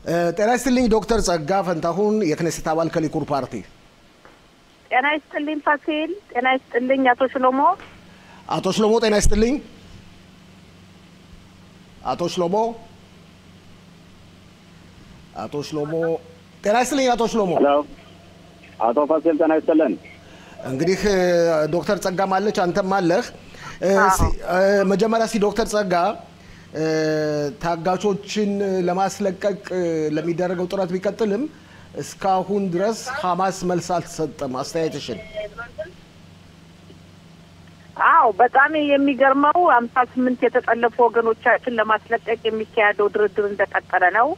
ጤና ይስጥልኝ ዶክተር ጸጋ ፈንታሁን የክኔሴት አባል ከሊኩድ ፓርቲ። ጤና ይስጥልኝ ፋሲል። ጤና ይስጥልኝ አቶ ሽሎሞ። አቶ ሽሎሞ ጤና ይስጥልኝ። አቶ ሽሎሞ ጤና ይስጥልኝ። አቶ ሽሎሞ ሄሎ አቶ ፋሲል ጤና ይስጥልኝ። እንግዲህ ዶክተር ጸጋ ማለች አንተም ማለህ። መጀመሪያ ዶክተር ጸጋ ታጋቾችን ለማስለቀቅ ለሚደረገው ጥረት ቢቀጥልም እስካሁን ድረስ ሐማስ መልስ አልተሰጠም። አስተያየትሽን? አዎ በጣም የሚገርመው 58 የተጠለፉ ወገኖቻችን ለማስለቀቅ የሚካሄደው ድርድር እንደቀጠለ ነው።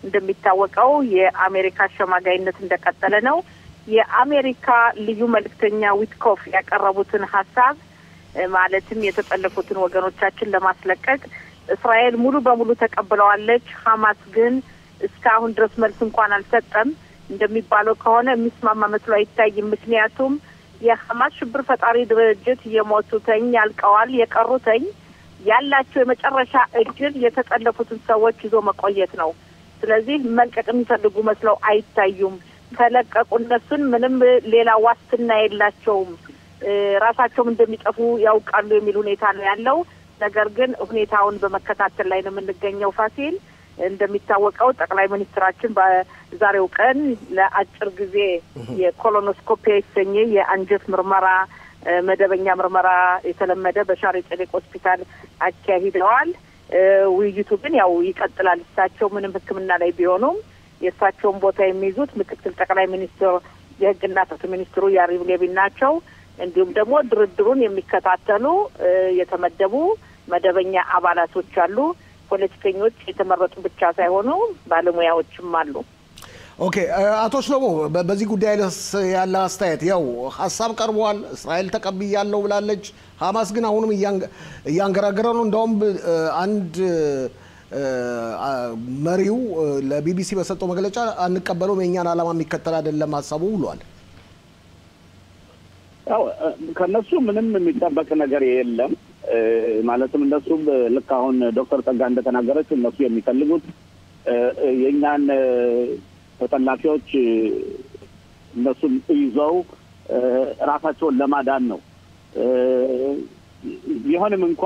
እንደሚታወቀው የአሜሪካ አሸማጋይነት እንደቀጠለ ነው። የአሜሪካ ልዩ መልእክተኛ ዊትኮፍ ያቀረቡትን ሐሳብ ማለትም የተጠለፉትን ወገኖቻችን ለማስለቀቅ እስራኤል ሙሉ በሙሉ ተቀብለዋለች። ሐማስ ግን እስካሁን ድረስ መልስ እንኳን አልሰጠም። እንደሚባለው ከሆነ የሚስማማ መስሎ አይታይም። ምክንያቱም የሐማስ ሽብር ፈጣሪ ድርጅት የሞቱተኝ ያልቀዋል፣ የቀሩተኝ ያላቸው የመጨረሻ እድል የተጠለፉትን ሰዎች ይዞ መቆየት ነው። ስለዚህ መልቀቅ የሚፈልጉ መስለው አይታዩም። ተለቀቁ እነሱን ምንም ሌላ ዋስትና የላቸውም። ራሳቸውም እንደሚጠፉ ያውቃሉ የሚል ሁኔታ ነው ያለው። ነገር ግን ሁኔታውን በመከታተል ላይ ነው የምንገኘው ፋሲል። እንደሚታወቀው ጠቅላይ ሚኒስትራችን በዛሬው ቀን ለአጭር ጊዜ የኮሎኖስኮፒ የተሰኘ የአንጀት ምርመራ መደበኛ ምርመራ የተለመደ በሻሪ ጤሌቅ ሆስፒታል አካሂደዋል። ውይይቱ ግን ያው ይቀጥላል። እሳቸው ምንም ሕክምና ላይ ቢሆኑም የእሳቸውን ቦታ የሚይዙት ምክትል ጠቅላይ ሚኒስትር የህግና ፍትህ ሚኒስትሩ ያሪቭ ሌቪን ናቸው። እንዲሁም ደግሞ ድርድሩን የሚከታተሉ የተመደቡ መደበኛ አባላቶች አሉ። ፖለቲከኞች የተመረጡ ብቻ ሳይሆኑ ባለሙያዎችም አሉ። ኦኬ አቶ ሽሎሞ በዚህ ጉዳይ ያለ አስተያየት? ያው ሐሳብ ቀርቧል፣ እስራኤል ተቀብያለሁ ብላለች። ሐማስ ግን አሁንም እያንገራገረ ነው። እንደውም አንድ መሪው ለቢቢሲ በሰጠው መግለጫ አንቀበለውም፣ የኛን ዓላማ የሚከተል አይደለም ሐሳቡ ብሏል። ያው ከነሱ ምንም የሚጠበቅ ነገር የለም። ማለትም እነሱ ልክ አሁን ዶክተር ጸጋ እንደተናገረች እነሱ የሚፈልጉት የኛን ተጠላፊዎች እነሱን ይዘው ራሳቸውን ለማዳን ነው። ቢሆንም እንኳ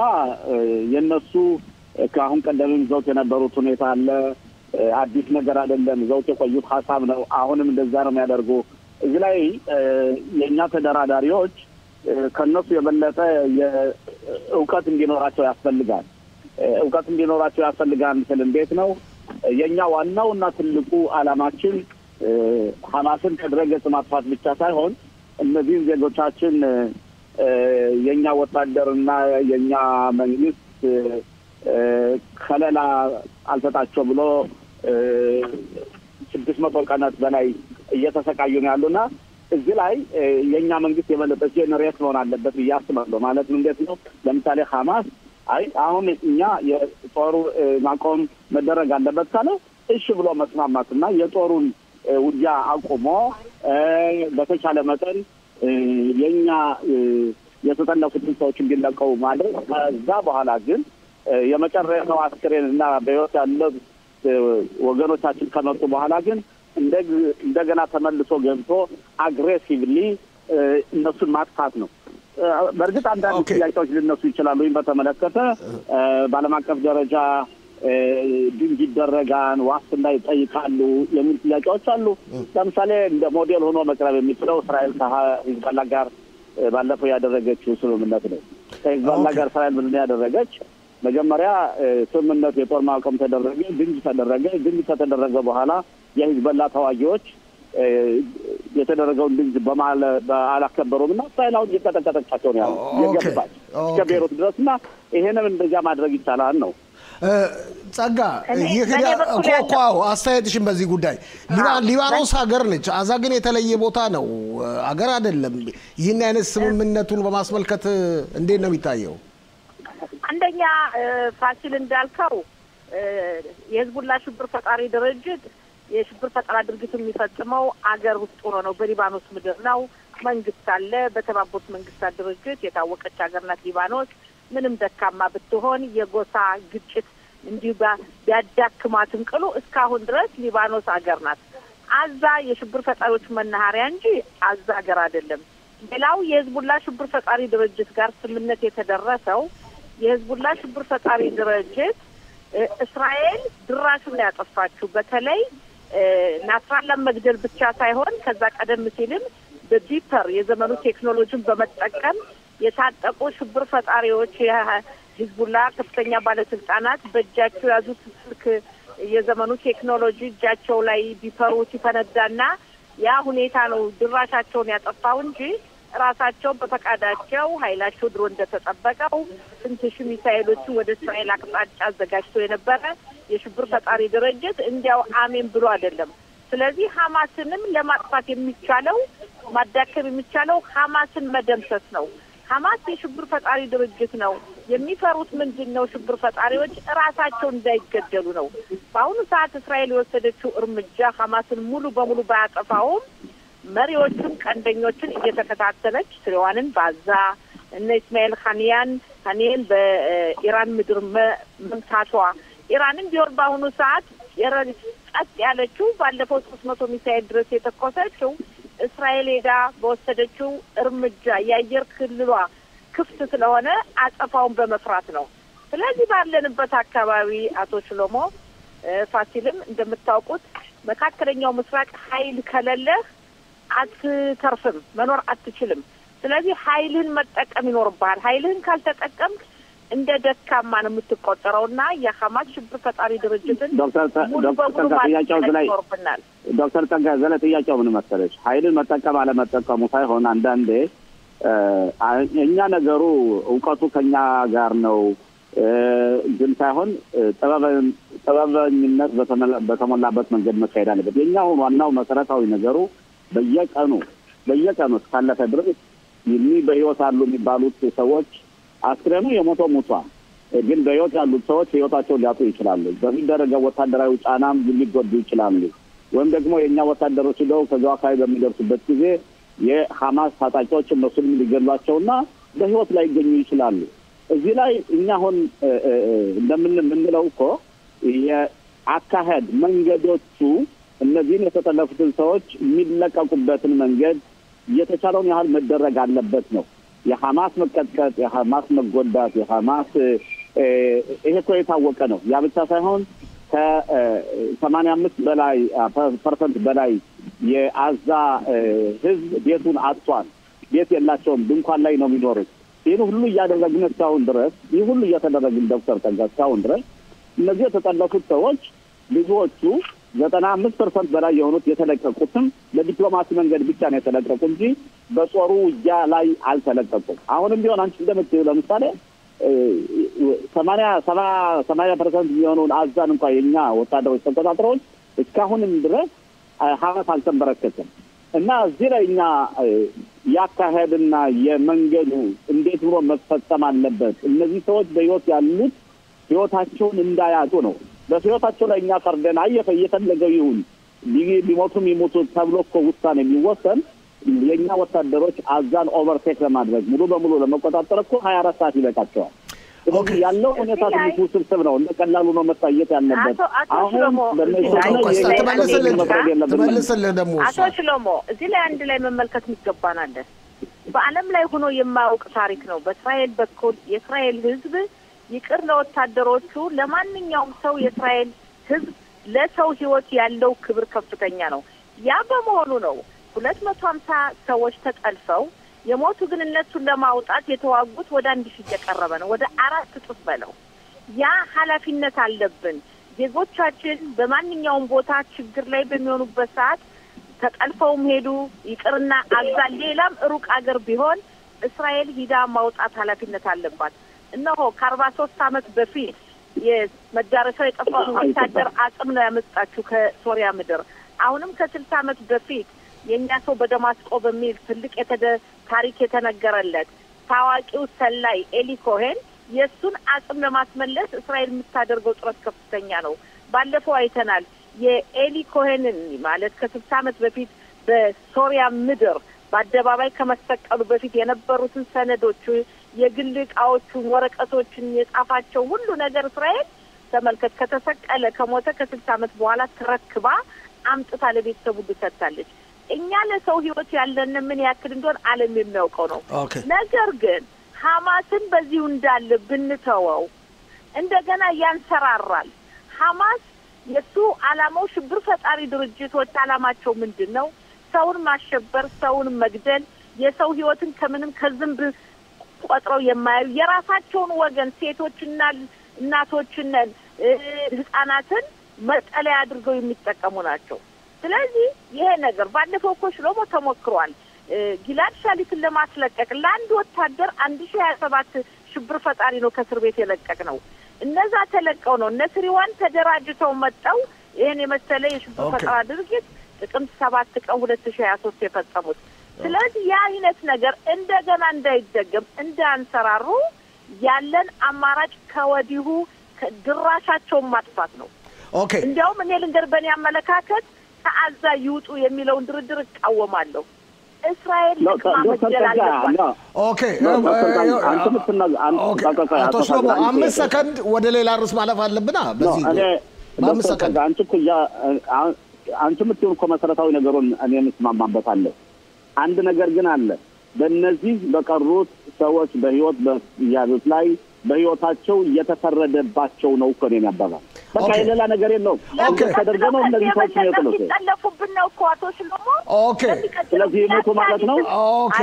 የነሱ ከአሁን ቀደምም ይዘውት የነበሩት ሁኔታ አለ። አዲስ ነገር አይደለም። ይዘውት የቆዩት ሀሳብ ነው። አሁንም እንደዛ ነው የሚያደርጉ። እዚህ ላይ የእኛ ተደራዳሪዎች ከነሱ የበለጠ እውቀት እንዲኖራቸው ያስፈልጋል። እውቀት እንዲኖራቸው ያስፈልጋል ስል እንዴት ነው? የኛ ዋናው እና ትልቁ ዓላማችን ሐማስን ከድረገጽ ማጥፋት ብቻ ሳይሆን እነዚህን ዜጎቻችን የኛ ወታደርና የኛ መንግስት ከለላ አልሰጣቸው ብሎ 600 ቀናት በላይ እየተሰቃዩ ነው ያሉና እዚህ ላይ የኛ መንግስት የበለጠ ጄነሬት መሆን አለበት ብዬ አስባለሁ። ማለት እንዴት ነው? ለምሳሌ ሐማስ አሁን እኛ የጦሩ ማቆም መደረግ አለበት ካለ እሺ ብሎ መስማማትና የጦሩን ውጊያ አቁሞ በተቻለ መጠን የኛ የተጠለፉትን ሰዎች እንዲለቀው ማድረግ። ከዛ በኋላ ግን የመጨረሻው አስክሬንና በህይወት ያለው ወገኖቻችን ከመጡ በኋላ ግን እንደገና ተመልሶ ገብቶ አግሬሲቭሊ እነሱን ማጥፋት ነው። በእርግጥ አንዳንድ ጥያቄዎች ሊነሱ ይችላሉ። ይህን በተመለከተ በዓለም አቀፍ ደረጃ ድንቅ ይደረጋል፣ ዋስትና ይጠይቃሉ የሚል ጥያቄዎች አሉ። ለምሳሌ እንደ ሞዴል ሆኖ መቅረብ የሚችለው እስራኤል ከሂዝቦላ ጋር ባለፈው ያደረገችው ስምምነት ነው። ከሂዝቦላ ጋር እስራኤል ምንድን ያደረገች? መጀመሪያ ስምምነቱ የጦር ማቆም ተደረገ፣ ድንቅ ተደረገ። ድንቅ ከተደረገ በኋላ የሂዝቦላ ተዋጊዎች የተደረገውን ድንቅ አላከበሩም እና እስራኤል አሁን እየተጠቀጠቻቸው ነው ያለው የገባች እስከ ቤይሩት ድረስና ይሄንን እንደዚያ ማድረግ ይቻላል ነው። ጸጋ አስተያየትሽን በዚህ ጉዳይ? ሊባኖስ ሀገር ነች፣ አዛ ግን የተለየ ቦታ ነው፣ ሀገር አይደለም። ይህን አይነት ስምምነቱን በማስመልከት እንዴት ነው የሚታየው? አንደኛ ፋሲል እንዳልከው የህዝቡላ ሽብር ፈጣሪ ድርጅት የሽብር ፈጠራ ድርጊት የሚፈጽመው አገር ውስጥ ሆኖ ነው፣ በሊባኖስ ምድር ነው። መንግስት አለ፣ በተባበሩት መንግስታት ድርጅት የታወቀች ሀገር ናት ሊባኖስ። ምንም ደካማ ብትሆን የጎሳ ግጭት እንዲሁ ቢያዳክማትም ቅሉ እስካሁን ድረስ ሊባኖስ ሀገር ናት። አዛ የሽብር ፈጣሪዎች መናኸሪያ እንጂ አዛ ሀገር አይደለም። ሌላው የህዝቡላ ሽብር ፈጣሪ ድርጅት ጋር ስምምነት የተደረሰው የህዝቡላ ሽብር ፈጣሪ ድርጅት እስራኤል ድራሹን ያጠፋችው በተለይ ናስራላን መግደል ብቻ ሳይሆን ከዛ ቀደም ሲልም በዲፐር የዘመኑ ቴክኖሎጂን በመጠቀም የታጠቁ ሽብር ፈጣሪዎች የህዝቡላ ከፍተኛ ባለስልጣናት በእጃቸው ያዙት ስልክ የዘመኑ ቴክኖሎጂ እጃቸው ላይ ዲፐሩ ሲፈነዳና ያ ሁኔታ ነው ድራሻቸውን ያጠፋው እንጂ ራሳቸው በፈቃዳቸው ኃይላቸው ድሮ እንደተጠበቀው ስንት ሺህ ሚሳኤሎችን ወደ እስራኤል አቅጣጫ አዘጋጅቶ የነበረ የሽብር ፈጣሪ ድርጅት እንዲያው አሜን ብሎ አይደለም። ስለዚህ ሐማስንም ለማጥፋት የሚቻለው ማዳከም የሚቻለው ሐማስን መደምሰስ ነው። ሐማስ የሽብር ፈጣሪ ድርጅት ነው። የሚፈሩት ምንድነው? ሽብር ፈጣሪዎች ራሳቸው እንዳይገደሉ ነው። በአሁኑ ሰዓት እስራኤል የወሰደችው እርምጃ ሐማስን ሙሉ በሙሉ ባያጠፋውም መሪዎቹን ቀንደኞችን እየተከታተለች ስሪዋንን ባዛ እነ እስማኤል ኻኒያን በኢራን ምድር መምታቷ ኢራንን ቢሆን በአሁኑ ሰዓት ቀጥ ያለችው ባለፈው 300 ሚሳኤል ድረስ የተኮሰችው እስራኤል ሄዳ በወሰደችው እርምጃ የአየር ክልሏ ክፍት ስለሆነ አጸፋውን በመፍራት ነው። ስለዚህ ባለንበት አካባቢ አቶ ሽሎሞ ፋሲልም እንደምታውቁት መካከለኛው ምስራቅ ኃይል ከሌለህ አትተርፍም፣ መኖር አትችልም። ስለዚህ ኃይልን መጠቀም ይኖርብሃል። ኃይልን ካልተጠቀምክ እንደ ደካማ ነው የምትቆጠረውና የሐማስ ሽብር ፈጣሪ ድርጅትን ዶክተር ተንጋዘለ ጥያቄው ምን መሰለሽ? ኃይልን መጠቀም አለመጠቀሙ ሳይሆን አንዳንዴ እኛ ነገሩ እውቀቱ ከኛ ጋር ነው ግን ሳይሆን ጥበበኝነት በተሞላበት መንገድ መካሄድ አለበት። የኛ ዋናው መሰረታዊ ነገሩ በየቀኑ እስካለፈ ድረስ በህይወት አሉ የሚባሉት ሰዎች አስክሬኑ የሞተው ሞቷል፣ ግን በህይወት ያሉት ሰዎች ህይወታቸውን ሊያጡ ይችላሉ። በሚደረገው ወታደራዊ ጫናም ሊጎዱ ይችላሉ። ወይም ደግሞ የኛ ወታደሮች ሄደው ከዛው አካባቢ በሚደርሱበት ጊዜ የሐማስ ታጣቂዎች እነሱንም ሊገሏቸውና በህይወት ላይ ይገኙ ይችላሉ። እዚህ ላይ እኛ አሁን እንደምንለው እኮ የአካሄድ መንገዶቹ እነዚህን የተጠለፉትን ሰዎች የሚለቀቁበትን መንገድ የተቻለውን ያህል መደረግ አለበት ነው። የሐማስ መቀጥቀጥ፣ የሐማስ መጎዳት፣ የሐማስ ይሄ እኮ የታወቀ ነው። ያ ብቻ ሳይሆን ከ85% በላይ የአዛ ህዝብ ቤቱን አጥቷል። ቤት የላቸውም፣ ድንኳን ላይ ነው የሚኖሩት። ይህን ሁሉ እያደረግን እስካሁን ድረስ ይህ ሁሉ እየተደረግን ዶክተር ተንጋ እስካሁን ድረስ እነዚህ የተጠለፉት ሰዎች ብዙዎቹ 95% በላይ የሆኑት የተለቀቁትም በዲፕሎማሲ መንገድ ብቻ ነው የተለቀቁ እንጂ በጦሩ ውጊያ ላይ አልተለቀቁም። አሁንም ቢሆን አንቺ እንደምትይው ለምሳሌ 80% የሚሆነውን አዛን እንኳን የኛ ወታደሮች ተቆጣጥረው እስካሁንም ድረስ ሐማስ አልተንበረከከም። እና እዚህ ላይ እኛ ያካሄድና የመንገዱ እንዴት ብሎ መፈጸም አለበት። እነዚህ ሰዎች በህይወት ያሉት ህይወታቸውን እንዳያጡ ነው። በህይወታቸው ላይ እኛ ፈርደን እየፈለገው ይሁን ቢሞቱም ይሞቱ ተብሎ እኮ ውሳኔ የሚወሰን የኛ ወታደሮች አዛን ኦቨርቴክ ለማድረግ ሙሉ በሙሉ ለመቆጣጠር እኮ 24 ሰዓት ይበቃቸዋል። ኦኬ ያለው ሁኔታ ትንሽ ውስብስብ ነው። እንደቀላሉ ነው መታየት ያለበት። አሁን ተመልሰልህ ደግሞ አቶ ሽሎሞ እዚህ ላይ አንድ ላይ መመልከት የሚገባን አለ። በዓለም ላይ ሆኖ የማያውቅ ታሪክ ነው። በእስራኤል በኩል የእስራኤል ህዝብ ይቅር ለወታደሮቹ ለማንኛውም ሰው የእስራኤል ህዝብ ለሰው ህይወት ያለው ክብር ከፍተኛ ነው። ያ በመሆኑ ነው 250 ሰዎች ተጠልፈው የሞቱ ግን እነሱን ለማውጣት የተዋጉት ወደ 1000 እየቀረበ ነው። ወደ 4 እጥፍ በለው። ያ ኃላፊነት አለብን። ዜጎቻችን በማንኛውም ቦታ ችግር ላይ በሚሆኑበት ሰዓት ተጠልፈውም ሄዱ ይቅርና አዛ ሌላም ሩቅ አገር ቢሆን እስራኤል ሂዳ ማውጣት ኃላፊነት አለባት። እነሆ ከ43 ዓመት በፊት የመዳረሻው የጠፋው ወታደር አጽም ነው ያመጣችው ከሶሪያ ምድር። አሁንም ከ60 ዓመት በፊት የኛ ሰው በደማስቆ በሚል ትልቅ ታሪክ የተነገረለት ታዋቂው ሰላይ ኤሊ ኮሄን የሱን አጽም ለማስመለስ እስራኤል የምታደርገው ጥረት ከፍተኛ ነው። ባለፈው አይተናል። የኤሊ ኮሄንን ማለት ከ60 ዓመት በፊት በሶሪያ ምድር በአደባባይ ከመሰቀሉ በፊት የነበሩትን ሰነዶች፣ የግል ዕቃዎቹን፣ ወረቀቶችን የጻፋቸው ሁሉ ነገር እስራኤል ተመልከት ከተሰቀለ ከሞተ ከ60 ዓመት በኋላ ተረክባ አምጥታ ለቤተሰቡ ልሰጣለች እኛ ለሰው ህይወት ያለን ምን ያክል እንደሆነ ዓለም የሚያውቀው ነው ነገር ግን ሐማስን በዚሁ እንዳለ ብንተወው እንደገና ያንሰራራል ሐማስ የሱ ዓላማው ሽብር ፈጣሪ ድርጅቶች ዓላማቸው ምንድነው ሰውን ማሸበር ሰውን መግደል የሰው ህይወትን ከምንም ከዝምብ ቆጥረው የማያዩ የራሳቸውን ወገን ሴቶችና እናቶችና ህፃናትን መጠለያ አድርገው የሚጠቀሙ ናቸው ስለዚህ ይሄ ነገር ባለፈው ኮሽሎሞ ተሞክሯል ጊላድ ሻሊትን ለማስለቀቅ ለአንድ ወታደር 1027 ሽብር ፈጣሪ ነው ከእስር ቤት የለቀቅ ነው እነዛ ተለቀው ነው ነስሪዋን ተደራጅተው መጣው ይሄን የመሰለ የሽብር ፈጠራ ድርጊት ጥቅምት 7 ቀን 2023 የፈጸሙት ስለዚህ ያ አይነት ነገር እንደገና እንዳይደገም እንዳንሰራሩ ያለን አማራጭ ከወዲሁ ድራሻቸውን ማጥፋት ነው ኦኬ እንደውም እኔ ልንገር በእኔ አመለካከት ከአዛ ይውጡ የሚለውን ድርድር እቃወማለሁ እስራኤል ኦኬ አቶ ሽሎሞ 5 ሰከንድ ወደ ሌላ ርዕስ ማለፍ አለብና በዚህ በ5 ሰከንድ አንቺ የምትይው እኮ መሰረታዊ ነገሩን እኔ መስማማበታለሁ አንድ ነገር ግን አለ በእነዚህ በቀሩት ሰዎች በህይወት በያሉት ላይ በህይወታቸው እየተፈረደባቸው ነው እኮ ነው ያባባል በቃ ሌላ ነገር የለውም ተደርገው ነው እነዚህ ሰዎች ነው ይጠለፉብን ነው እኮ አቶ ሽሎሞ ኦኬ ስለዚህ ይሞቱ ማለት ነው ኦኬ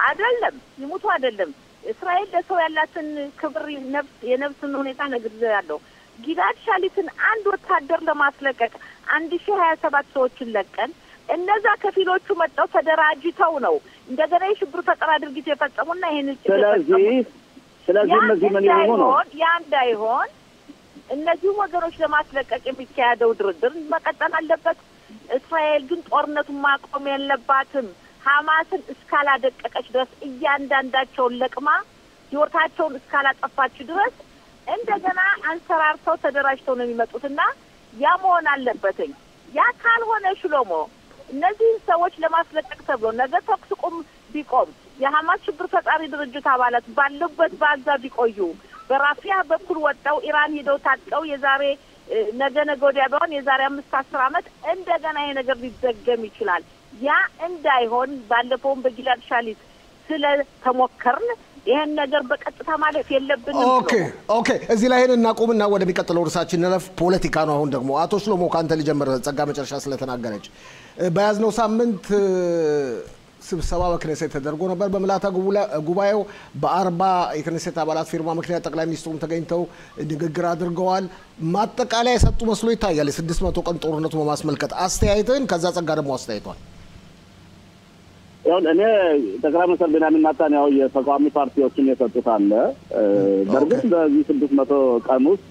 አይደለም ይሞቱ አይደለም እስራኤል ለሰው ያላትን ክብር የነፍስን ሁኔታ ነግሬያለሁ ጊላድ ሻሊትን አንድ ወታደር ለማስለቀቅ 1027 ሰዎችን ለቀን እነዛ ከፊሎቹ መጣው ተደራጅተው ነው እንደገና የሽብር ፈጠራ ድርጊት የፈጸሙና ይሄን ስለዚህ እነዚህ ምን ይሆኑ ነው ያ እንዳይሆን እነዚህ ወገኖች ለማስለቀቅ የሚካሄደው ድርድር መቀጠል አለበት እስራኤል ግን ጦርነቱን ማቆም የለባትም ሐማስን እስካላደቀቀች ድረስ እያንዳንዳቸውን ለቅማ ህይወታቸውን እስካላጠፋች ድረስ እንደገና አንሰራርተው ተደራጅተው ነው የሚመጡትና ያ መሆን አለበትኝ ያ ካልሆነ ሽሎሞ እነዚህ ሰዎች ለማስለቀቅ ተብሎ ነገ ተኩስ ቁም ቢቆም የሐማስ ሽብር ፈጣሪ ድርጅት አባላት ባሉበት ባዛ ቢቆዩ በራፊያ በኩል ወጣው ኢራን ሄደው ታጥቀው የዛሬ ነገ ወዲያ ባይሆን የዛሬ 5-10 ዓመት እንደገና ይሄ ነገር ሊደገም ይችላል ያ እንዳይሆን ባለፈው በጊላድ ሻሊት ስለ ተሞከርን ይሄን ነገር በቀጥታ ማለት የለብንም ኦኬ እዚህ ላይ ሄደን እናቆምና ወደሚቀጥለው ርዕሳችን እንለፍ ፖለቲካ ነው አሁን ደግሞ አቶ ሽሎሞ ካንተ ሊጀምር ጸጋ መጨረሻ ስለተናገረች በያዝነው ሳምንት ስብሰባ በክኔሴት ተደርጎ ነበር በመላታ ጉባኤው በ40 የክኔሴት አባላት ፊርማ ምክንያት ጠቅላይ ሚኒስትሩም ተገኝተው ንግግር አድርገዋል ማጠቃለያ የሰጡ መስሎ ይታያል የ600 ቀን ጦርነቱ በማስመልከት አስተያየትን ከዛ ጸጋ ደግሞ አስተያየቷል ያው እኔ ጠቅላይ ሚኒስትር ቤንያሚን ኔታንያሁ የተቃዋሚ ፓርቲዎችን የሰጡት አለ በርግጥ በዚህ 600 ቀን ውስጥ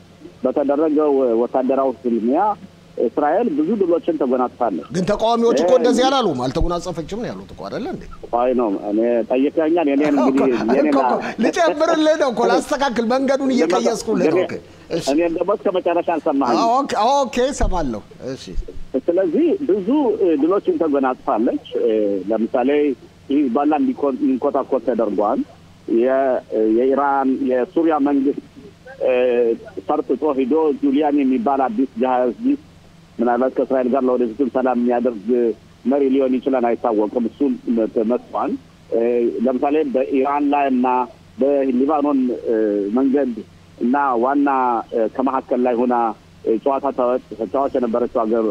በተደረገው ወታደራዊ ፍልሚያ እስራኤል ብዙ ድሎችን ተጎናጽፋለች ግን ተቃዋሚዎች እኮ እንደዚህ ያላሉም አልተጎናጸፈችም ነው ያሉት እኮ አይደል እንዴ አይ ነው እኔ ጠይቀኛል የኔን እንግዲህ የኔና ልጨምርልህ ነው እኮ ላስተካክል መንገዱን እየቀየስኩልህ ነው እሺ እኔ ደግሞ ከመጨረሻ አልሰማኸኝ ኦኬ ሰማለሁ እሺ ስለዚህ ብዙ ድሎችን ተጎናጽፋለች ለምሳሌ ሂዝቦላ እንዲንኮታኮት ተደርጓል የኢራን የሱሪያ መንግስት ፈርጥጦ ሂዶ ጁሊያን የሚባል አዲስ ጃሃዝ ምናልባት ከእስራኤል ጋር ለወደፊት ሰላም የሚያደርግ መሪ ሊሆን ይችላል አይታወቅም እሱን ተመስዋል ለምሳሌ በኢራን ላይ እና በሊባኖን መንገድ እና ዋና ከመሐከል ላይ ሆና ጨዋታ ተጫዋች የነበረችው ሀገር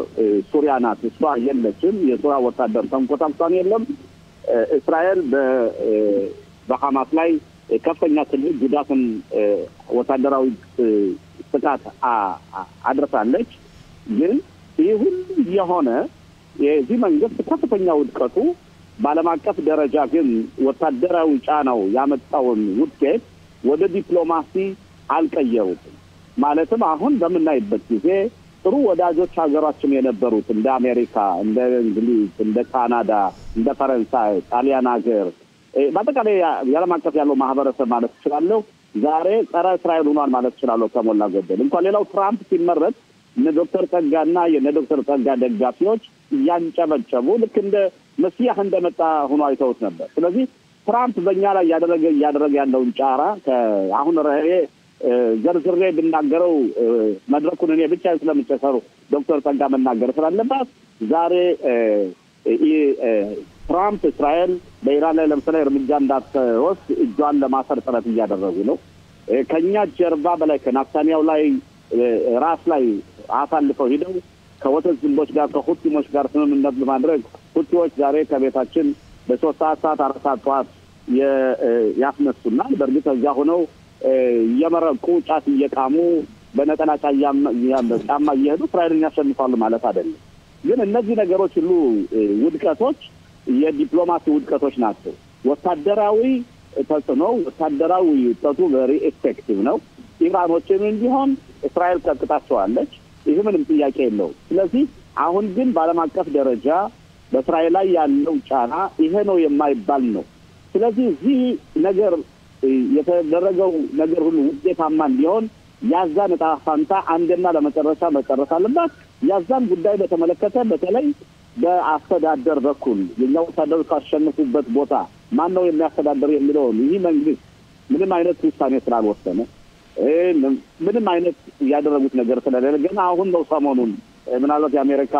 ሱሪያ ናት እሷ የለችም የሱሪያ ወታደር ተንኮታክቷን የለም እስራኤል በሐማስ ላይ ከፍተኛ ጉዳትን ወታደራዊ ጥቃት አድርሳለች ግን ይህ ሁሉ የሆነ የዚህ መንግስት ከፍተኛ ውድቀቱ በዓለም አቀፍ ደረጃ ግን ወታደራዊ ጫናው ያመጣውን ውጤት ወደ ዲፕሎማሲ አልቀየሩትም ማለትም አሁን በምናይበት ጊዜ ጥሩ ወዳጆች ሀገራችን የነበሩት እንደ አሜሪካ እንደ እንግሊዝ እንደ ካናዳ እንደ ፈረንሳይ ጣሊያን ሀገር በአጠቃላይ የዓለም አቀፍ ያለው ማህበረሰብ ማለት ይችላል ዛሬ ጸረ እስራኤል ሆኗል ማለት ይችላል ከሞላ ጎደል እንኳን ሌላው ትራምፕ ሲመረጥ ዶክተር ጸጋና የዶክተር ጸጋ ደጋፊዎች ያንጨበጨቡ ልክ እንደ መስያህ እንደመጣ ሆኖ አይተውት ነበር ስለዚህ ትራምፕ በእኛ ላይ ያደረገ ያለውን ጫራ አሁን ዘርዝሬ ብናገረው መድረኩን እኔ ብቻ ስለምጨሰሩ ዶክተር ጸጋ መናገር ስላለባት ዛሬ ትራምፕ እስራኤል በኢራን ላይ ለምሳሌ እርምጃ እንዳትወስድ እጇን ለማሰር ጥረት እያደረጉ ነው። ከኛ ጀርባ በላይ ከናታንያሁ ላይ ራስ ላይ አሳልፈው ሄደው ከወተት ዝንቦች ጋር ከሁቲሞች ጋር ስምምነት በማድረግ ሁቲዎች ዛሬ ከቤታችን በ3 ሰዓት 4 ሰዓት ጠዋት ያስነሱና በእርግጥ እዚያ ሆነው እየመረቁ ጫት እየቃሙ በነጠላ ጫማ እየሄዱ እስራኤልን ያሸንፋሉ ማለት አይደለም። ግን እነዚህ ነገሮች ሁሉ ውድቀቶች የዲፕሎማሲ ውድቀቶች ናቸው። ወታደራዊ ተጽዕኖ ወታደራዊ ውጤቱ ቨሪ ኤፌክቲቭ ነው። ኢራኖችን እንዲሆን እስራኤል ቀጥቅጣቸዋለች። ይህ ምንም ጥያቄ የለው። ስለዚህ አሁን ግን በዓለም አቀፍ ደረጃ በእስራኤል ላይ ያለው ጫና ይሄ ነው የማይባል ነው። ስለዚህ እዚህ ነገር የተደረገው ነገር ሁሉ ውጤታማ እንዲሆን ያዛን ዕጣ ፈንታ አንድና ለመጨረሻ መጨረስ አለባት። ያዛን ጉዳይ በተመለከተ በተለይ በአስተዳደር በኩል የኛ ወታደሮች ካሸነፉበት ቦታ ማን ነው የሚያስተዳድር የሚለውን ይህ መንግስት ምንም አይነት ውሳኔ ስላልወሰነ ምንም አይነት ያደረጉት ነገር ስለሌለ ግን አሁን ነው ሰሞኑን ምናልባት የአሜሪካ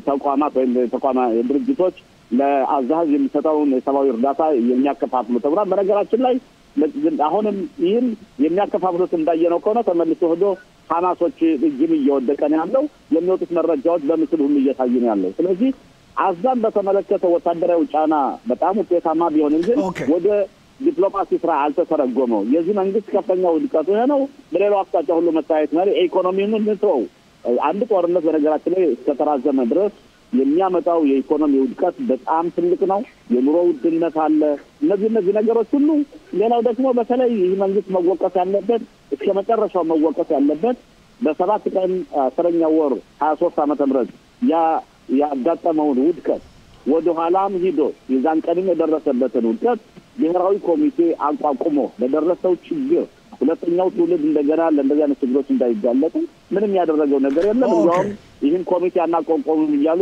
ተቋማት ወይም ድርጅቶች ለአዛዥ የሚሰጠውን የሰብአዊ እርዳታ የሚያከፋፍሉ ተብሏል። በነገራችን ላይ አሁንም ይህን የሚያከፋፍሉት እንዳየነው ከሆነ ተመልሶ ሄዶ ሐማሶች እጅም እየወደቀ ነው ያለው። የሚወጡት መረጃዎች በምስል ሁሉ እየታዩ ነው ያለው። ስለዚህ አዛን በተመለከተ ወታደራዊ ጫና በጣም ውጤታማ ቢሆንም ግን ወደ ዲፕሎማሲ ስራ አልተተረጎመው። የዚህ መንግስት ከፍተኛ ውድቀቱ ይሄ ነው። በሌላው አቅጣጫ ሁሉ መታየት ነው። ኢኮኖሚውን ንትረው አንድ ጦርነት በነገራችን ላይ እስከተራዘመ ድረስ የሚያመጣው የኢኮኖሚ ውድቀት በጣም ትልቅ ነው። የኑሮ ውድነት አለ። እነዚህ ነገሮች ሁሉ ሌላው ደግሞ በተለይ ይህ መንግስት መወቀስ ያለበት እስከ መጨረሻው መወቀስ ያለበት በ7 ቀን 10ኛው ወር 23 ዓመተ ምህረት ያጋጠመውን ውድቀት ወደ ኋላም ሂዶ የዛን ቀንም የደረሰበትን ውድቀት ብሔራዊ ኮሚቴ አቋቁሞ ለደረሰው ችግር ሁለተኛው ትውልድ እንደገና ለእንደዚህ አይነት ችግሮች እንዳይጋለጡ ምንም ያደረገው ነገር የለም። እንዲያውም ይህን ኮሚቴ አናቋቁምም እያሉ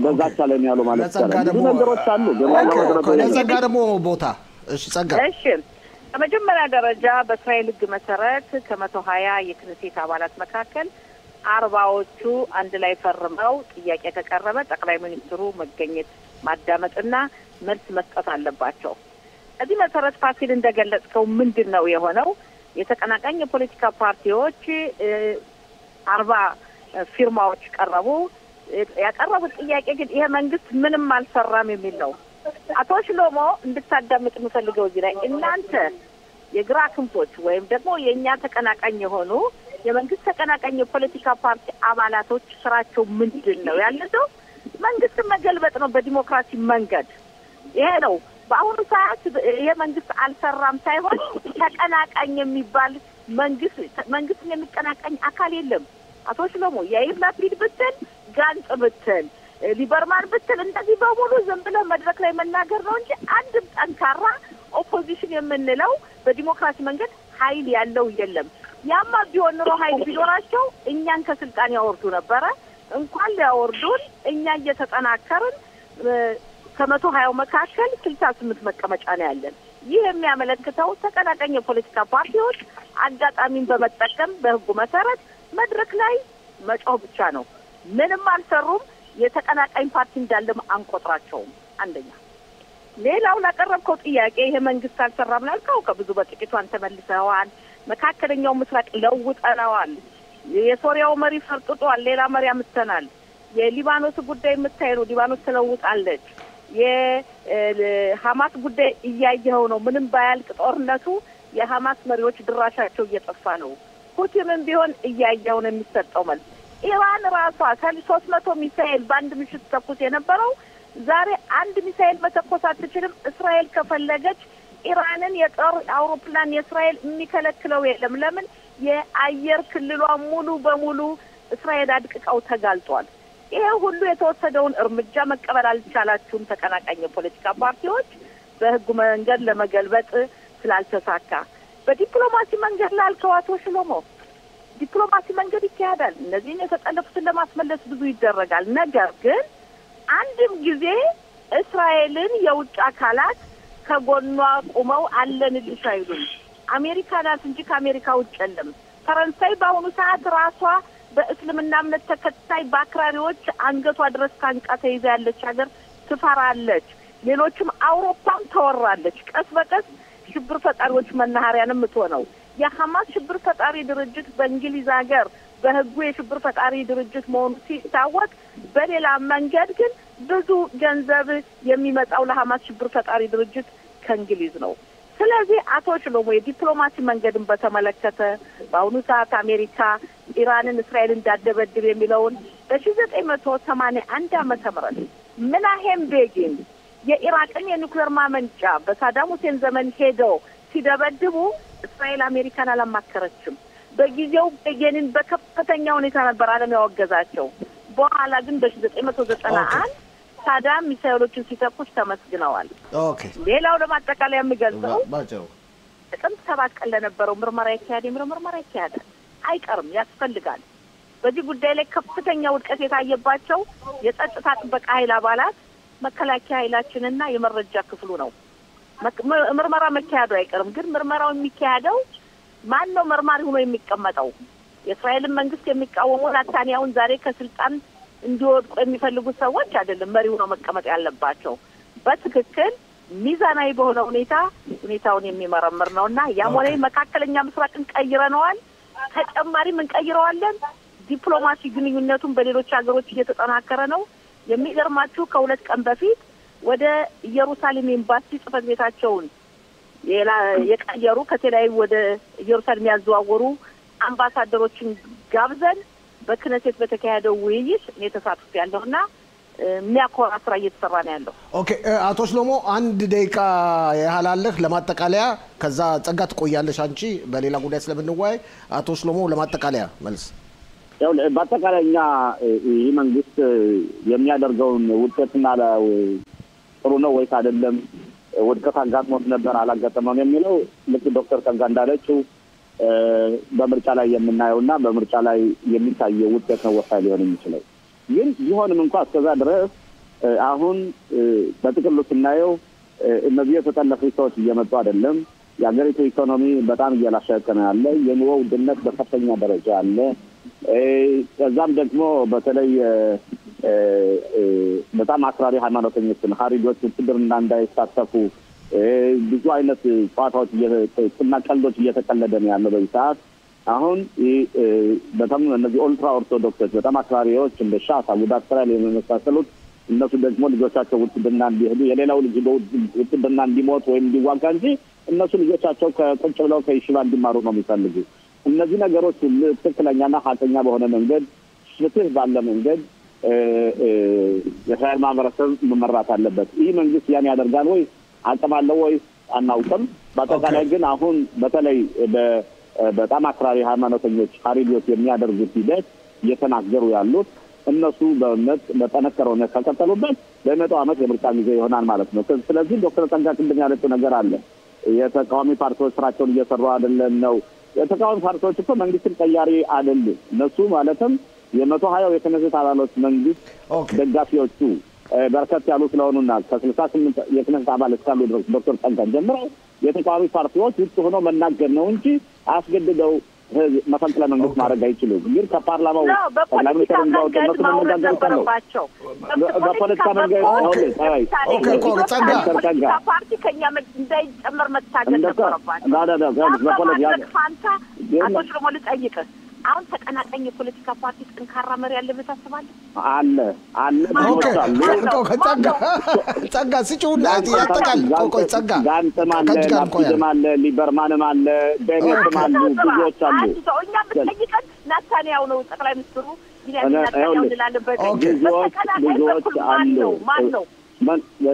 በዛቻ ላይ ነው ያለው ማለት ነው። ነገሮች አሉ። ለጸጋ ደግሞ ቦታ እሺ ጸጋ እሺ በመጀመሪያ ደረጃ በእስራኤል ሕግ መሰረት ከ120 የክኔሴት አባላት መካከል 40ዎቹ አንድ ላይ ፈርመው ጥያቄ ከቀረበ ጠቅላይ ሚኒስትሩ መገኘት ማዳመጥና መልስ መስጠት አለባቸው። እዚህ መሰረት ፋሲል እንደገለጽከው ምንድን ነው የሆነው? የተቀናቃኝ የፖለቲካ ፓርቲዎች 40 ፊርማዎች ቀረቡ። ያቀረቡት ጥያቄ ግን ይሄ መንግስት ምንም አልሰራም የሚል ነው። አቶ ሽሎሞ እንድታዳምጥ የምፈልገው እዚህ ላይ እናንተ የግራ ክንፎች ወይም ደግሞ የእኛ ተቀናቃኝ የሆኑ የመንግስት ተቀናቃኝ የፖለቲካ ፓርቲ አባላቶች ስራቸው ምንድን ነው ያለው? መንግስትን መገልበጥ ነው በዲሞክራሲ መንገድ። ይሄ ነው በአሁኑ ሰዓት ይሄ መንግስት አልሰራም ሳይሆን ተቀናቃኝ የሚባል መንግስትን የሚቀናቃኝ አካል የለም። አቶ ሽሎሞ ያይር ላፒድ ብትል ጋንጽ ብትል ሊበርማን ብትል እንደዚህ በሙሉ ዝም ብለው መድረክ ላይ መናገር ነው እንጂ አንድም ጠንካራ ኦፖዚሽን የምንለው በዲሞክራሲ መንገድ ኃይል ያለው የለም። ያማ ቢሆን ኖሮ ኃይል ቢኖራቸው እኛን ከስልጣን ያወርዱ ነበረ። እንኳን ሊያወርዱን እኛ እየተጠናከርን ከ120 መካከል 68 መቀመጫ ነው ያለን። ይህ የሚያመለክተው ተቀናቃኝ የፖለቲካ ፓርቲዎች አጋጣሚን በመጠቀም በህጉ መሰረት መድረክ ላይ መጮህ ብቻ ነው። ምንም አልሰሩም። የተቀናቃኝ ፓርቲ እንዳለም አንቆጥራቸውም። አንደኛ ሌላው ላቀረብከው ጥያቄ ይሄ መንግስት አልሰራም ላልከው ከብዙ በጥቂቱ አንተ መልሰዋል። መካከለኛው ምስራቅ ለውጠናዋል። የሶሪያው መሪ ፈርጥጧል፣ ሌላ መሪ አምጥተናል። የሊባኖስ ጉዳይ የምታየው ሊባኖስ ተለውጣለች። የሐማስ ጉዳይ እያየኸው ነው። ምንም ባያልቅ ጦርነቱ የሐማስ መሪዎች ድራሻቸው እየጠፋ ነው። ፑቲንም ቢሆን እያየኸው ነው የሚሰጠው መልስ። ኢራን ራሷ 300 ሚሳኤል በአንድ ምሽት ተኩስ የነበረው ዛሬ አንድ ሚሳኤል መተኮስ አትችልም። እስራኤል ከፈለገች ኢራንን የጦር አውሮፕላን የእስራኤል የሚከለክለው የለም። ለምን? የአየር ክልሏ ሙሉ በሙሉ እስራኤል አድቅቀው ተጋልጧል። ይሄ ሁሉ የተወሰደውን እርምጃ መቀበል አልቻላችሁም ተቀናቃኝ የፖለቲካ ፓርቲዎች በህጉ መንገድ ለመገልበጥ ስላልተሳካ። በዲፕሎማሲ መንገድ ላልከው አቶ ሽሎሞ ዲፕሎማሲ መንገድ ይካሄዳል። እነዚህን የተጠለፉትን ለማስመለስ ብዙ ይደረጋል። ነገር ግን አንድም ጊዜ እስራኤልን የውጭ አካላት ከጎኗ ቆመው አለንልሽ አይሉም። አሜሪካ ናት እንጂ ከአሜሪካ ውጭ የለም። ፈረንሳይ በአሁኑ ሰዓት ራሷ በእስልምና እምነት ተከታይ በአክራሪዎች አንገቷ ድረስ ታንቃ ተይዛ ያለች ሀገር ትፈራለች። ሌሎችም አውሮፓም ተወራለች። ቀስ በቀስ ሽብር ፈጣሪዎች መናኸሪያንም ምትሆነው የሐማስ ሽብር ፈጣሪ ድርጅት በእንግሊዝ ሀገር በህጉ የሽብር ፈጣሪ ድርጅት መሆኑ ሲታወቅ፣ በሌላ መንገድ ግን ብዙ ገንዘብ የሚመጣው ለሐማስ ሽብር ፈጣሪ ድርጅት ከእንግሊዝ ነው። ስለዚህ አቶ ሽሎሞ የዲፕሎማሲ መንገድን በተመለከተ በአሁኑ ሰዓት አሜሪካ ኢራንን እስራኤል እንዳደበድብ የሚለውን በ1981 ዓመተ ምህረት ምናሄም ቤጊን የኢራቅን የኒውክሌር ማመንጫ በሳዳም ሁሴን ዘመን ሄደው ሲደበድቡ እስራኤል አሜሪካን አላማከረችም። በጊዜው ቤጊንን በከፍተኛ ሁኔታ ነበር ዓለም ያወገዛቸው። በኋላ ግን በ1991 ሳዳም ሚሳኤሎችን ሲተኩስ ተመስግነዋል። ኦኬ ሌላው ለማጠቃለያ የሚገልጸው ጥቅምት 7 ቀን ለነበረው ምርመራ ይካሄዳል አይቀርም ያስፈልጋል። በዚህ ጉዳይ ላይ ከፍተኛ ውድቀት የታየባቸው የጸጥታ ጥበቃ ኃይል አባላት መከላከያ ኃይላችንና የመረጃ ክፍሉ ነው። ምርመራ መካሄዱ አይቀርም። ግን ምርመራው የሚካሄደው ማን ነው? መርማሪ ሆኖ የሚቀመጠው የእስራኤልን መንግስት የሚቃወሙ ናታንያሁን ዛሬ ከስልጣን እንዲወድቁ የሚፈልጉ ሰዎች አይደለም መሪው ነው መቀመጥ ያለባቸው። በትክክል ሚዛናዊ በሆነ ሁኔታውን የሚመረምር ነውና ያሞኔ መካከለኛ ምስራቅን ቀይረነዋል። ተጨማሪም እንቀይረዋለን። ዲፕሎማሲ ግንኙነቱን በሌሎች ሀገሮች እየተጠናከረ ነው። የሚገርማችሁ ከሁለት ቀን በፊት ወደ ኢየሩሳሌም ኤምባሲ ጽፈት ቤታቸውን የቀየሩ ከተለያዩ ወደ ኢየሩሳሌም ያዘዋወሩ አምባሳደሮችን ጋብዘን በክነሴት በተካሄደው ውይይት እኔ ተሳትፌያለሁና የሚያኮራ ስራ እየተሰራ ነው ያለው። ኦኬ አቶ ሽሎሞ አንድ ደቂቃ ያህል አለህ ለማጠቃለያ፣ ከዛ ጸጋ ትቆያለሽ አንቺ በሌላ ጉዳይ ስለምንወያይ። አቶ ሽሎሞ ለማጠቃለያ መልስ። ያው በአጠቃላይ እኛ ይህ መንግስት የሚያደርገውን ውጤትና ጥሩ ነው ወይስ አይደለም፣ ውድቀት አጋጥሞት ነበር አላጋጠመም የሚለው ልክ ዶክተር ጸጋ እንዳለችው በምርጫ ላይ የምናየውና በምርጫ ላይ የሚታየው ውጤት ነው ወሳኝ ሊሆን የሚችለው። ግን ቢሆንም እንኳን እስከዛ ድረስ አሁን በጥቅሉ ስናየው እነዚህ የተጠለፉ ሰዎች እየመጡ አይደለም። የሀገሪቱ ኢኮኖሚ በጣም እየላሸቀ ነው ያለ። የኑሮ ውድነት በከፍተኛ ደረጃ አለ። ከዛም ደግሞ በተለይ በጣም አክራሪ ሃይማኖተኞችን ሀሪዶች ውትድርና እንዳይሳተፉ ብዙ አይነት ጨዋታዎች እና ቀልዶች እየተቀለደ ነው ያለው በዚህ ሰዓት። አሁን በጣም እነዚህ ኦልትራ ኦርቶዶክሶች በጣም አክራሪዎች እንደ ሻስ አቡዳት እስራኤል የመሳሰሉት እነሱ ደግሞ ልጆቻቸው ውትድርና እንዲሄዱ የሌላው ልጅ ውትድርና እንዲሞት ወይም እንዲዋጋ እንጂ እነሱ ልጆቻቸው ከቁጭ ብለው ከይሽባ እንዲማሩ ነው የሚፈልጉ። እነዚህ ነገሮች ትክክለኛና ሀቀኛ በሆነ መንገድ ፍትህ ባለ መንገድ የእስራኤል ማህበረሰብ መመራት አለበት። ይህ መንግስት ያን ያደርጋል ወይ አቅም አለው ወይ አናውቅም። በአጠቃላይ ግን አሁን በተለይ በጣም አክራሪ ሃይማኖተኞች ሀሪዶች የሚያደርጉት ሂደት እየተናገሩ ያሉት እነሱ በእውነት በጠነከረ ሁኔታ ከቀጠሉበት በመጪው ዓመት የምርጫ ጊዜ ይሆናል ማለት ነው። ስለዚህ ዶክተር ጸጋ ቅድም ያለችው ነገር አለ። የተቃዋሚ ፓርቲዎች ስራቸውን እየሰሩ አይደለም ነው። የተቃዋሚ ፓርቲዎች እኮ መንግስትን ቀያሪ አይደሉም። እነሱ ማለትም የ120 የክነሴት አባላት መንግስት ደጋፊዎቹ በርከት ያሉ ስለሆኑና ከ68 የክነሴት አባል እስካሉ ድረስ ዶክተር ጸጋን ጀምረው የተቃዋሚ ፓርቲዎች ውጭ ሆኖ መናገር ነው እንጂ አስገድደው መፈንቅለ መንግስት ማድረግ አይችሉም። ግን ከፓርላማው ጠቅላይ ሚኒስትር እንዳወጡ መነጋገር ነው። በፖለቲካ መንገድ ጸጋ ፓርቲ ከኛ እንዳይጨመር መታገል ነበረባቸው። አቶ ሽሎሞ ልጠይቅህ፣ አሁን ተቀናቃኝ የፖለቲካ ፓርቲ ጠንካራ መሪ ያለ ብለህ ታስባለህ? ጸጋ ሲጩና ያጠቃል። ቆይ ጸጋ ጋንጥም አለ፣ ላፒድም አለ፣ ሊበርማንም አለ፣ ቤኔትም አሉ፣ ብዙዎች አሉ። እኛ ብትጠይቀን ናታንያሁ ነው ጠቅላይ ሚኒስትሩ ብዙዎች አሉ። ማን ነው?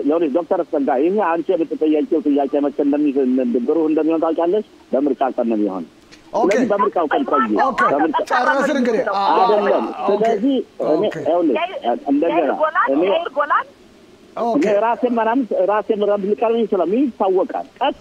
ለውኔ ዶክተር ጸጋ ይሄ አንቺ የምትጠየቂው ጥያቄ መቼ እንደሚሆን ታውቂያለሽ? በምርጫ ቀን ነው የሚሆን። ስለዚህ በምርጫው ቀን ቆይ ጨረስን እንግዲህ አይደለም። ስለዚህ እኔ ራሴ ምናምን ራሴ ምራብ ሊቀርብ ይችላል ይታወቃል። ቀስ